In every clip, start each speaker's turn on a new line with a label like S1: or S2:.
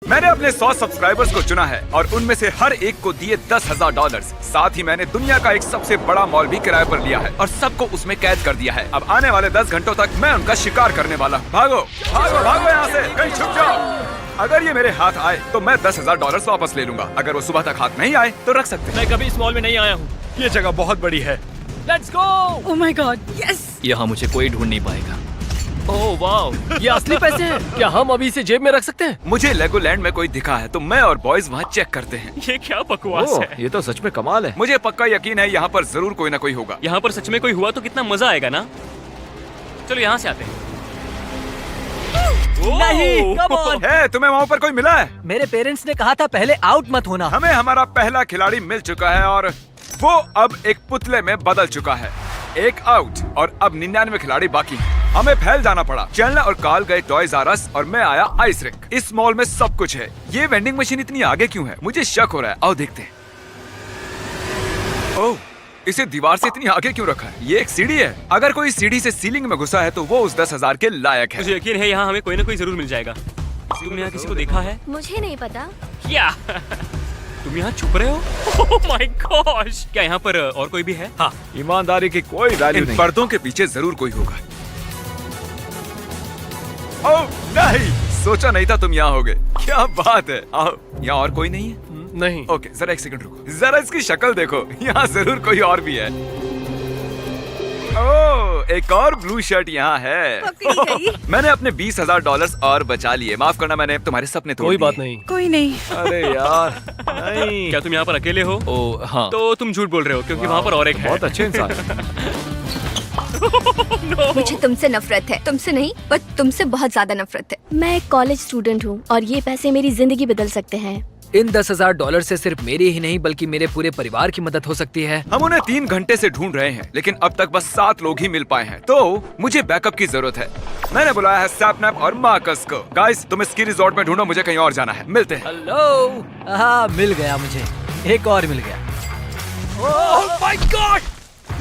S1: मैंने अपने 100 सब्सक्राइबर्स को चुना है और उनमें से हर एक को दिए $10,000। साथ ही मैंने दुनिया का एक सबसे बड़ा मॉल भी किराए पर लिया है और सबको उसमें कैद कर दिया है। अब आने वाले 10 घंटों तक मैं उनका शिकार करने वाला हूँ। भागो भागो भागो यहाँ से, कहीं छुप जाओ। अगर ये मेरे हाथ आए तो मैं $10,000 वापस ले लूंगा। अगर वो सुबह तक हाथ नहीं आए तो रख सकते हैं।
S2: मैं कभी इस मॉल में नहीं आया हूँ।
S3: ये जगह बहुत बड़ी है।
S2: Let's go.
S4: Oh my God, yes.
S2: यहाँ मुझे कोई ढूंढ नहीं पाएगा। ओह वाओ, ये असली पैसे हैं। क्या हम अभी इसे जेब में रख सकते हैं?
S1: मुझे लेगोलैंड में कोई दिखा है तो मैं और बॉयज वहाँ चेक करते हैं।
S2: ये क्या बकवास
S3: ओह,
S2: है।
S3: ये तो सच में कमाल है।
S1: मुझे पक्का यकीन है यहाँ पर जरूर कोई ना कोई होगा।
S2: यहाँ पर सच में कोई हुआ तो कितना मजा आएगा ना। चलो यहाँ से आते हैं।
S4: नहीं, come on।
S1: है तुम्हें वहाँ पर कोई मिला है?
S4: मेरे पेरेंट्स ने कहा था पहले आउट मत होना।
S1: हमें हमारा पहला खिलाड़ी मिल चुका है और वो अब एक पुतले में बदल चुका है। एक आउट और अब 99 खिलाड़ी बाकी हैं। हमें फैल जाना पड़ा। चैंडलर और कार्ल गए टॉयज आर अस और मैं आया आइस रिंक। इस मॉल में सब कुछ है। ये वेंडिंग मशीन इतनी आगे क्यों है? मुझे शक हो रहा है। आओ देखते हैं। ओह, इसे दीवार से इतनी आगे क्यों रखा है? ये एक सीढ़ी है। अगर कोई सीढ़ी से सीलिंग में घुसा है तो वो उस 10,000 के लायक है।
S2: मुझे यकीन है यहाँ हमें कोई ना कोई जरूर मिल जाएगा। तुमने यहाँ किसी को देखा है?
S5: मुझे नहीं पता।
S2: क्या तुम यहाँ छुप रहे हो? ओह माय गॉश, क्या यहाँ पर और कोई भी है? हाँ,
S3: ईमानदारी की कोई वैल्यू
S1: इन
S3: नहीं।
S1: पर्दों के पीछे जरूर कोई होगा। ओह नहीं, सोचा नहीं था तुम यहाँ होगे। क्या बात है। आओ, यहाँ और कोई नहीं है?
S3: नहीं।
S1: ओके, जरा एक सेकंड रुको। जरा इसकी शक्ल देखो, यहाँ जरूर कोई और भी है। ओह, एक और ब्लू शर्ट यहाँ है।
S5: पकड़ी गई।
S1: मैंने अपने $20,000 और बचा लिए। माफ करना, मैंने तुम्हारे सपने तोड़
S3: कोई
S1: दिए।
S3: बात नहीं।
S4: कोई नहीं।
S3: अरे यार, नहीं।
S2: क्या तुम यहाँ पर अकेले हो?
S3: ओह हाँ।
S2: तो तुम झूठ बोल रहे हो क्योंकि वहाँ पर और एक है।
S3: बहुत अच्छे इंसान है।
S5: मुझे तुमसे नफरत है। तुमसे नहीं, पर तुमसे बहुत ज्यादा नफरत है। मैं एक कॉलेज स्टूडेंट हूँ और ये पैसे मेरी जिंदगी बदल सकते हैं।
S4: इन $10,000 से सिर्फ मेरी ही नहीं बल्कि मेरे पूरे परिवार की मदद हो सकती है।
S1: हम उन्हें 3 घंटे से ढूंढ रहे हैं, लेकिन अब तक बस 7 लोग ही मिल पाए हैं। तो मुझे बैकअप की जरूरत है। मैंने बुलाया है सैपनैप और मार्कस को। गाइस, तुम स्की रिजॉर्ट में ढूंढो, मुझे कहीं और जाना है। मिलते हैं।
S4: हेलो। हाँ, मिल गया मुझे। एक और मिल गया।
S2: ओह माय गॉड,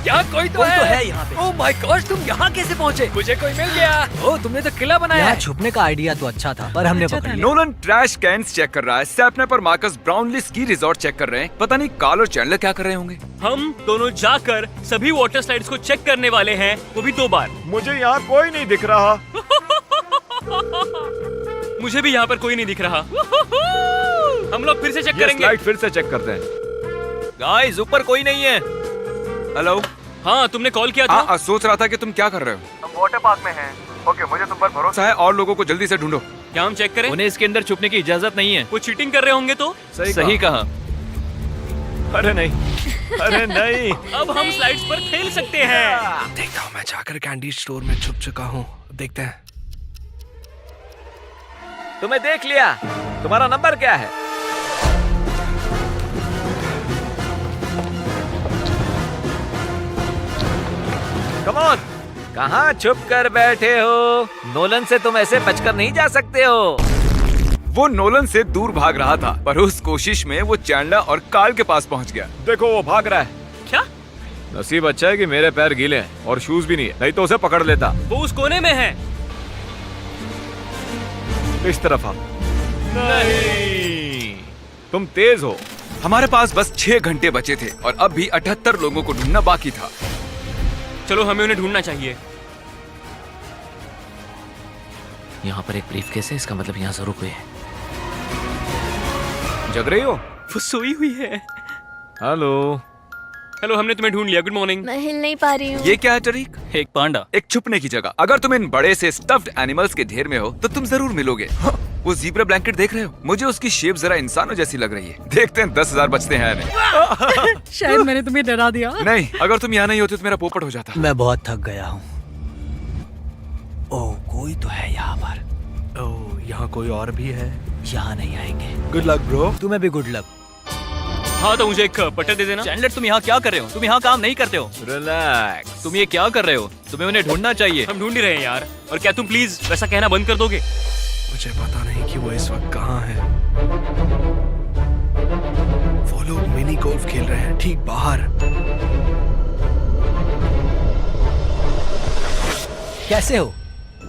S2: यहाँ कोई तो है
S4: यहाँ पे। ओह माय गॉड, तुम यहाँ कैसे पहुँचे?
S2: मुझे कोई मिल गया।
S4: ओह, तुमने तो किला बनाया। यहाँ छुपने का आइडिया तो अच्छा था, पर हमने पकड़ लिया।
S1: नोलन ट्रैश कैन्स चेक कर रहा है। सैपनैप और Marcus Brownlee ski resort check कर रहे हैं। पता नहीं कार्ल और चैंडलर क्या कर रहे होंगे।
S2: हम दोनों जाकर सभी वाटर स्लाइड्स को चेक करने वाले हैं, वो भी 2 बार।
S3: मुझे यहाँ कोई नहीं दिख रहा।
S2: मुझे भी यहाँ पर कोई नहीं दिख रहा। हम लोग फिर से चेक
S3: ये
S2: करेंगे।
S3: स्लाइड फिर से चेक करते हैं।
S2: गाइस, ऊपर कोई नहीं है।
S1: हेलो।
S2: हाँ, तुमने कॉल किया था।
S1: हाँ, सोच रहा था कि तुम क्या कर रहे हो। हम वाटर पार्क में हैं। ओके, मुझे तुम पर भरोसा है और लोगों को जल्दी से ढूंढो।
S2: क्या हम चेक करें?
S3: उन्हें इसके अंदर छुपने की इजाजत नहीं है।
S2: वो चीटिंग कर रहे होंगे तो?
S3: सही कहा। अरे नहीं, अरे नहीं।
S2: अब हम स्लाइड्स पर खेल सकते हैं।
S6: देखता हूँ, मैं जाकर कैंडी स्टोर में छुप चुका हूँ। देखते हैं।
S3: तुम्हें देख लिया। तुम्हारा नंबर क्या है? कम ऑन, कहाँ छुप कर बैठे हो? नोलन से तुम ऐसे बचकर नहीं जा सकते हो।
S1: वो नोलन से दूर भाग रहा था, पर उस कोशिश में वो चैंडलर और कार्ल के पास पहुंच गया।
S3: देखो, वो भाग रहा है।
S2: क्या?
S3: नसीब अच्छा है कि मेरे पैर गीले हैं और शूज भी नहीं है, नहीं तो उसे पकड़ लेता।
S2: वो उस कोने में है।
S3: इस तरफ आ। नहीं, तुम तेज हो।
S1: हमारे पास बस 6 घंटे बचे थे और अब भी 78 लोगों को ढूंढना बाकी था।
S2: चलो, हमें उन्हें ढूंढना चाहिए।
S6: यहाँ पर एक ब्रीफकेस है, इसका मतलब यहाँ जरूर कोई है।
S3: जग रही हो?
S2: वो सोई हुई है।
S3: हेलो।
S2: हेलो, हमने तुम्हें ढूंढ लिया। Good morning.
S5: मैं हिल नहीं पा रही हूँ।
S1: ये क्या है टरीक?
S2: एक पांडा।
S1: एक छुपने की जगह। अगर तुम इन बड़े से स्टफ्ड एनिमल्स के ढेर में हो तो तुम जरूर मिलोगे। वो ज़ीब्रा ब्लैंकेट देख रहे हो? मुझे उसकी शेप जरा इंसानों जैसी लग रही है। देखते हैं 10,000 बचते हैं या नहीं।
S4: शायद मैंने तुम्हें डरा दिया।
S1: नहीं, अगर तुम यहाँ नहीं होते तो मेरा पोपट हो जाता।
S4: मैं बहुत थक गया हूँ। ओह, कोई तो है यहाँ पर।
S6: ओह, यहाँ कोई और भी है।
S4: यहाँ नहीं आएंगे।
S6: Good luck bro.
S4: तुम्हें भी गुड लक।
S2: हाँ, तो मुझे एक पट्टर दे देना।
S7: चैंडलर, तुम यहाँ क्या कर रहे हो? तुम यहाँ काम नहीं करते हो।
S3: रिलैक्स।
S7: तुम ये क्या कर रहे हो? तुम्हें उन्हें ढूंढना चाहिए।
S2: हम ढूंढ ही रहे हैं यार। और क्या तुम प्लीज वैसा कहना बंद कर दोगे?
S6: मुझे पता नहीं कि वो इस वक्त कहाँ है। वो लोग मिनी गोल्फ खेल रहे हैं ठीक बाहर।
S4: कैसे हो?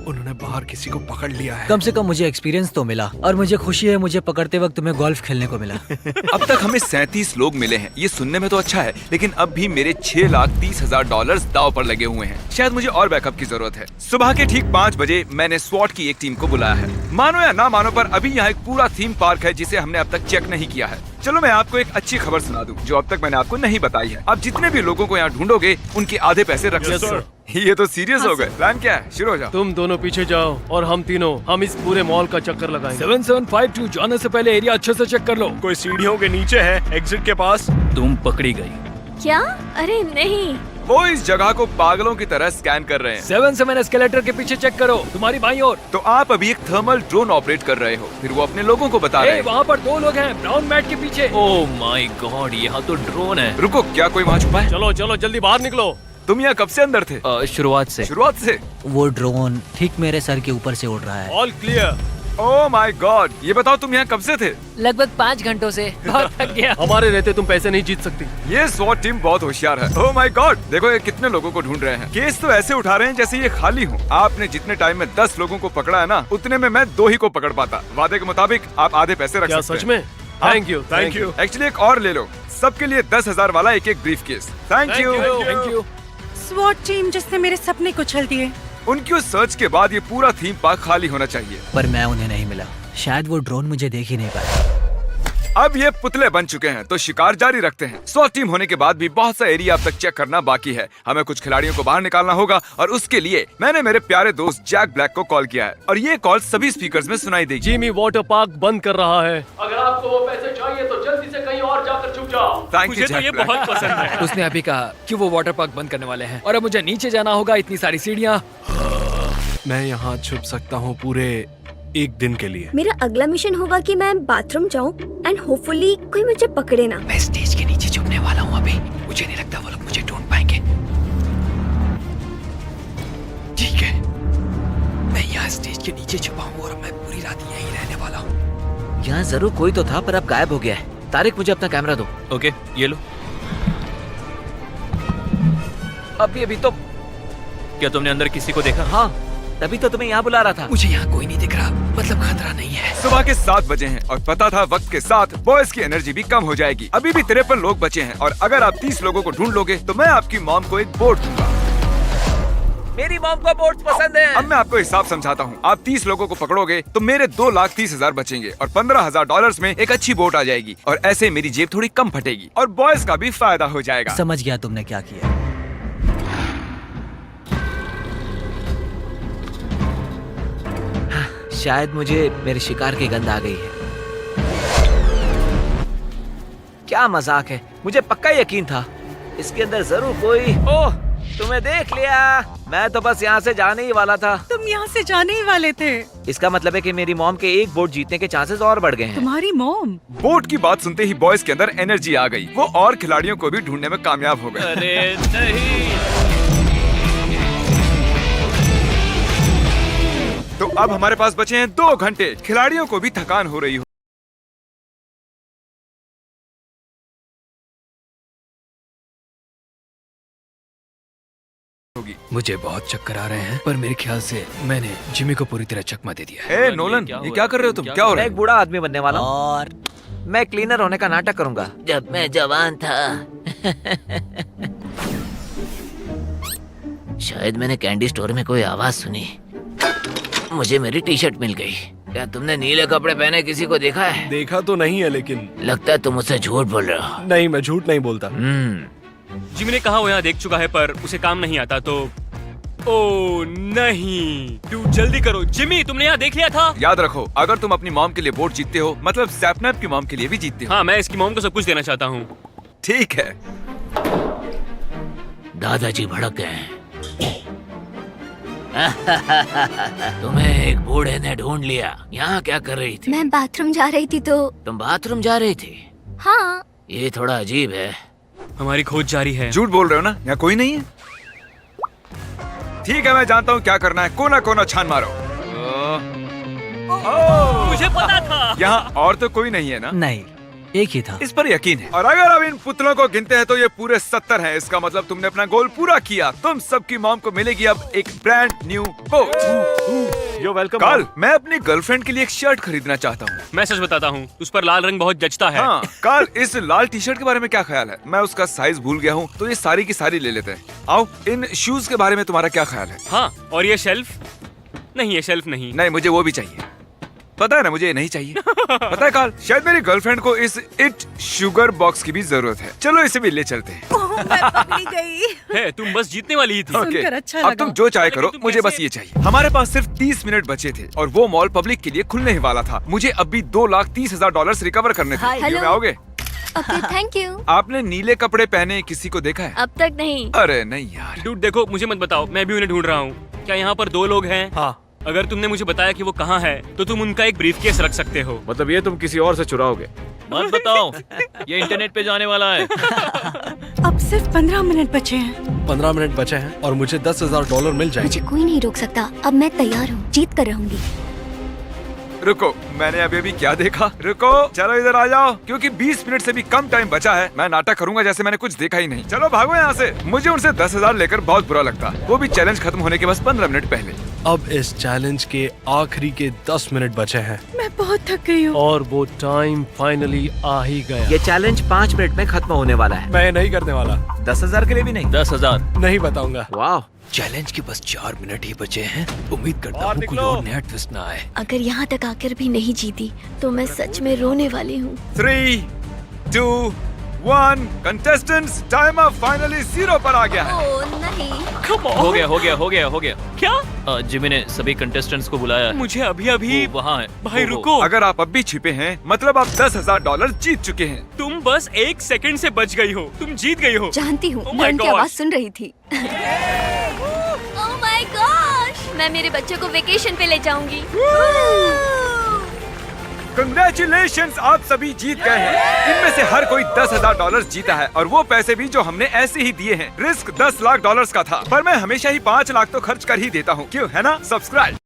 S6: उन्होंने बाहर किसी को पकड़ लिया है।
S4: कम से कम मुझे एक्सपीरियंस तो मिला और मुझे खुशी है मुझे पकड़ते वक्त तुम्हें गोल्फ खेलने को मिला।
S1: अब तक हमें 37 लोग मिले हैं। ये सुनने में तो अच्छा है, लेकिन अब भी मेरे $6,30,000 दाव पर लगे हुए हैं। शायद मुझे और बैकअप की जरूरत है। सुबह के ठीक 5 बजे मैंने स्वॉट की एक टीम को बुलाया है। मानो या ना मानो पर अभी यहाँ एक पूरा थीम पार्क है जिसे हमने अब तक चेक नहीं किया है। चलो मैं आपको एक अच्छी खबर सुना दूं जो अब तक मैंने आपको नहीं बताई है। आप जितने भी लोगों को यहाँ ढूंढोगे उनके आधे पैसे रख सकते हो। ये तो सीरियस हो गए। प्लान क्या है? शुरू हो जाओ।
S8: तुम दोनों पीछे जाओ और हम तीनों हम इस पूरे मॉल का चक्कर लगाएंगे।
S9: 7752 जाने से पहले एरिया अच्छे से चेक कर लो।
S8: कोई सीढ़ियों के नीचे है, एग्जिट के पास।
S7: तुम पकड़ी गई।
S5: क्या? अरे नहीं।
S1: वो इस जगह को पागलों की तरह स्कैन कर रहे हैं।
S9: 7 एस्केलेटर के पीछे चेक करो, तुम्हारी बाईं ओर।
S1: तो आप अभी एक थर्मल ड्रोन ऑपरेट कर रहे हो, फिर वो अपने लोगों को बता रहे हैं।
S9: वहाँ पर 2 लोग हैं ब्राउन मैट के पीछे।
S7: ओह माय गॉड, यहाँ तो ड्रोन है।
S1: रुको, क्या कोई वहाँ छुपा है?
S8: चलो चलो जल्दी बाहर निकलो।
S1: तुम यहाँ कब से अंदर थे?
S7: शुरुआत से।
S1: शुरुआत से?
S4: वो ड्रोन ठीक मेरे सर के ऊपर से उड़ रहा है।
S8: All clear.
S1: Oh my God, ये बताओ तुम यहाँ कब से थे?
S9: लगभग 5 घंटों से। बहुत थक गया।
S8: हमारे रहते तुम पैसे नहीं जीत सकती।
S1: ये स्वॉट टीम बहुत होशियार है। ओह माय गॉड, देखो ये कितने लोगों को ढूंढ रहे हैं। केस तो ऐसे उठा रहे हैं जैसे ये खाली हो। आपने जितने टाइम में 10 लोगों को पकड़ा है ना, उतने में मैं 2 ही को पकड़ पाता। वादे के मुताबिक आप आधे पैसे रख
S8: क्या
S1: सकते हैं।
S8: सच में? Thank you, thank you.
S1: Actually एक और ले लो, सबके लिए 10,000 वाला एक briefcase. Thank you.
S8: Thank you.
S10: स्वॉट टीम जिसने मेरे सपने कुचल दिए।
S1: उनकी उस सर्च के बाद ये पूरा थीम पार्क खाली होना चाहिए।
S4: पर मैं उन्हें नहीं मिला। शायद वो ड्रोन मुझे देख ही नहीं पाया।
S1: अब ये पुतले बन चुके हैं तो शिकार जारी रखते हैं। स्वॉट टीम होने के बाद भी बहुत सा एरिया अब तक चेक करना बाकी है। हमें कुछ खिलाड़ियों को बाहर निकालना होगा और उसके लिए मैंने मेरे प्यारे दोस्त जैक ब्लैक को कॉल किया है और ये कॉल सभी स्पीकर्स में सुनाई देगी।
S8: जिमी वाटर पार्क बंद कर रहा है। अगर आपको वो पैसे चाहिए तो जल्दी से कहीं और जाकर छुप जाओ।
S1: थैंक
S2: मुझे
S1: यू
S2: तो
S1: जैक
S2: ये
S1: ब्लैक।
S2: बहुत पसंद है।
S9: उसने अभी कहा कि वो वाटर पार्क बंद करने वाले हैं और अब मुझे नीचे जाना होगा, इतनी सारी सीढ़ियाँ।
S6: मैं यहाँ छुप सकता हूँ पूरे 1 दिन के लिए।
S5: मेरा अगला मिशन होगा कि मैं बाथरूम जाऊं एंड होपफुली कोई मुझे पकड़े ना।
S4: मैं स्टेज के नीचे छुपने वाला हूँ अभी। मुझे नहीं लगता वो लोग मुझे ढूंढ पाएंगे। ठीक है, मैं यहाँ स्टेज के नीचे छुपा हूँ और मैं पूरी रात यहीं रहने वाला हूँ। यहाँ जरूर कोई तो था पर अब गायब हो गया है। तारिक, मुझे अपना कैमरा दो।
S7: ओके, ये लो।
S4: अभी तो
S7: क्या तुमने अंदर किसी को देखा?
S4: हाँ, तभी तो तुम्हें यहाँ बुला रहा था। मुझे यहाँ कोई नहीं दिख रहा, मतलब खतरा नहीं है।
S1: सुबह के 7 बजे हैं और पता था वक्त के साथ बॉयज की एनर्जी भी कम हो जाएगी। अभी भी 53 लोग बचे हैं और अगर आप 30 लोगों को ढूंढ लोगे तो मैं आपकी मॉम को एक बोट दूंगा।
S3: मेरी मॉम को बोट्स पसंद है।
S1: अब मैं आपको हिसाब समझाता हूँ। आप 30 लोगों को पकड़ोगे तो मेरे $2,30,000 बचेंगे और $15,000 में एक अच्छी बोट आ जाएगी और ऐसे मेरी जेब थोड़ी कम फटेगी और बॉयज का भी फायदा हो जाएगा।
S4: समझ गया तुमने क्या किया। शायद मुझे मेरे शिकार की गंध आ गई है। क्या मजाक है, मुझे पक्का यकीन था इसके अंदर जरूर कोई। ओह, तुम्हें देख लिया। मैं तो बस यहाँ से जाने ही वाला था।
S10: तुम यहाँ से जाने ही वाले थे।
S4: इसका मतलब है कि मेरी मॉम के एक बोट जीतने के चांसेस और बढ़ गए हैं।
S10: तुम्हारी मॉम?
S1: बोट की बात सुनते ही बॉयज के अंदर एनर्जी आ गई। वो और खिलाड़ियों को भी ढूंढने में कामयाब हो गए।
S7: अरे नहीं।
S1: तो अब हमारे पास बचे हैं 2 घंटे। खिलाड़ियों को भी थकान हो रही होगी।
S9: मुझे बहुत चक्कर आ रहे हैं पर मेरे ख्याल से मैंने जिमी को पूरी तरह चकमा दे दिया है।
S1: ए नोलन, ये क्या कर रहे हो तुम? क्या हो रहा
S4: मैं
S1: है?
S4: एक बूढ़ा आदमी बनने वाला हूँ और मैं क्लीनर होने का नाटक करूंगा। जब मैं जवान था शायद मैंने कैंडी स्टोर में कोई आवाज सुनी। मुझे मेरी टी शर्ट मिल गई। क्या तुमने नीले कपड़े पहने किसी को देखा है?
S6: देखा तो नहीं है लेकिन।
S4: लगता है तुम मुझसे झूठ बोल रहे हो।
S6: नहीं, मैं झूठ नहीं बोलता।
S2: जिमी ने कहा वो यहाँ देख चुका है पर उसे काम नहीं आता तो। ओ नहीं, तू जल्दी करो। जिमी, तुमने यहाँ देख लिया था?
S1: याद रखो, अगर तुम अपनी मॉम के लिए वोट जीतते हो मतलब सैपनैप की मॉम के लिए भी जीतते हो।
S2: हाँ, मैं इसकी मॉम को सब कुछ देना चाहता हूँ।
S1: ठीक है।
S4: दादाजी भड़क गए हैं। तुम्हें एक बूढ़े ने ढूंढ लिया। यहाँ क्या कर रही थी?
S5: मैं बाथरूम जा रही थी तो।
S4: तुम बाथरूम जा रही थी?
S5: हाँ।
S4: ये थोड़ा अजीब है।
S2: हमारी खोज जारी है।
S1: झूठ बोल रहे हो ना? यहाँ कोई नहीं है। ठीक है, मैं जानता हूँ क्या करना है। कोना कोना छान मारो।
S2: मुझे पता था।
S1: यहाँ और तो कोई नहीं है ना?
S4: नहीं,
S9: एक ही था।
S1: इस पर यकीन है। और अगर आप इन पुतलों को गिनते हैं तो ये पूरे 70 हैं। इसका मतलब तुमने अपना गोल पूरा किया। तुम सबकी मॉम को मिलेगी अब एक ब्रांड न्यू बोट।
S3: यो वेलकम।
S1: कार्ल, मैं अपनी गर्लफ्रेंड के लिए एक शर्ट खरीदना चाहता हूँ।
S2: मैं सच बताता हूँ, उस पर लाल रंग बहुत जचता है।
S1: हाँ, कार्ल, इस लाल टी शर्ट के बारे में क्या ख्याल है? मैं उसका साइज भूल गया हूँ, तो ये सारी की सारी ले लेते हैं। आओ, इन शूज के बारे में तुम्हारा क्या ख्याल है?
S2: हाँ, और ये शेल्फ? नहीं, ये शेल्फ नहीं।
S1: नहीं, मुझे वो भी चाहिए। पता है ना, मुझे ये नहीं चाहिए। पता है कार्ल, शायद मेरी गर्लफ्रेंड को इस इट शुगर बॉक्स की भी जरूरत है। चलो इसे भी ले चलते हैं।
S10: मैं पकड़ी गई।
S2: है, तुम बस जीतने वाली ही थी।
S1: ओके,
S10: सुनकर अच्छा
S1: अब
S10: लगा।
S1: तुम जो चाहे करो,
S2: तुम
S1: मुझे
S2: कैसे-
S1: बस ये चाहिए। हमारे पास सिर्फ 30 मिनट बचे थे और वो मॉल पब्लिक के लिए खुलने ही वाला था। मुझे अभी $2,30,000 रिकवर करने थे।
S5: हाय,
S1: वीडियो में
S5: हेलो।
S1: आओगे?
S5: Okay, thank you.
S1: आपने नीले कपड़े पहने किसी को देखा है?
S5: अब तक नहीं।
S1: अरे नहीं यार।
S2: डूड देखो, मुझे मत बताओ, मैं भी उन्हें ढूंढ रहा हूँ। क्या यहाँ पर 2 लोग हैं?
S3: हाँ,
S2: अगर तुमने मुझे बताया कि वो कहाँ है, तो तुम उनका एक ब्रीफकेस रख सकते हो।
S3: मतलब ये तुम किसी और से चुराओगे?
S7: मत बताओ, ये इंटरनेट पे जाने वाला है।
S10: अब सिर्फ 15 मिनट बचे हैं।
S6: 15 मिनट बचे हैं और मुझे $10,000 मिल जाएंगे।
S5: मुझे कोई नहीं रोक सकता। अब मैं तैयार हूँ, जीत कर रहूंगी।
S1: रुको, मैंने अभी क्या देखा? रुको, चलो इधर आ जाओ, क्योंकि 20 मिनट से भी कम टाइम बचा है। मैं नाटक करूंगा जैसे मैंने कुछ देखा ही नहीं। चलो भागो यहाँ से। मुझे उनसे 10,000 लेकर बहुत बुरा लगता, वो भी चैलेंज खत्म होने के बस 15 मिनट पहले।
S6: अब इस चैलेंज के आखिरी के 10 मिनट बचे हैं।
S10: मैं बहुत थक गई हूँ।
S8: और वो टाइम फाइनली आ ही गया।
S3: ये चैलेंज 5 मिनट में खत्म होने वाला है।
S6: मैं नहीं करने वाला,
S3: 10,000 के लिए भी नहीं।
S7: 10,000।
S6: नहीं बताऊंगा।
S3: वाह,
S9: चैलेंज के बस 4 मिनट ही बचे हैं। उम्मीद करता
S3: और
S9: हूँ कोई
S3: निकलो।
S9: और नया ट्विस्ट ना आए।
S5: अगर यहाँ तक आकर भी नहीं जीती तो मैं सच में रोने वाली हूँ।
S1: 3, 2, 1, कंटेस्टेंट्स, टाइमर फाइनली 0 पर आ गया है।
S5: ओ नहीं।
S7: हो गया, हो गया, हो गया, हो गया।
S2: क्या?
S7: जिमी ने सभी कंटेस्टेंट्स को बुलाया है।
S2: मुझे अभी अभी
S7: वो वहाँ है।
S2: भाई
S7: वो-
S2: रुको,
S1: अगर आप अब भी छिपे हैं, मतलब आप $10,000 जीत चुके हैं।
S2: तुम बस 1 सेकंड से बच गई हो। तुम जीत गई हो।
S5: जानती हूँ,
S2: Oh
S5: मैं
S2: my
S5: उनकी
S2: God.
S5: आवाज सुन रही थी। ओह माय गॉश, मैं मेरे बच्चों को वेकेशन पे ले जाऊंगी।
S1: कंग्रेचुलेशंस, आप सभी जीत गए हैं। इनमें से हर कोई $10,000 जीता है और वो पैसे भी जो हमने ऐसे ही दिए हैं। रिस्क $10 लाख का था, पर मैं हमेशा ही 5 लाख तो खर्च कर ही देता हूँ। क्यों, है ना? सब्सक्राइब।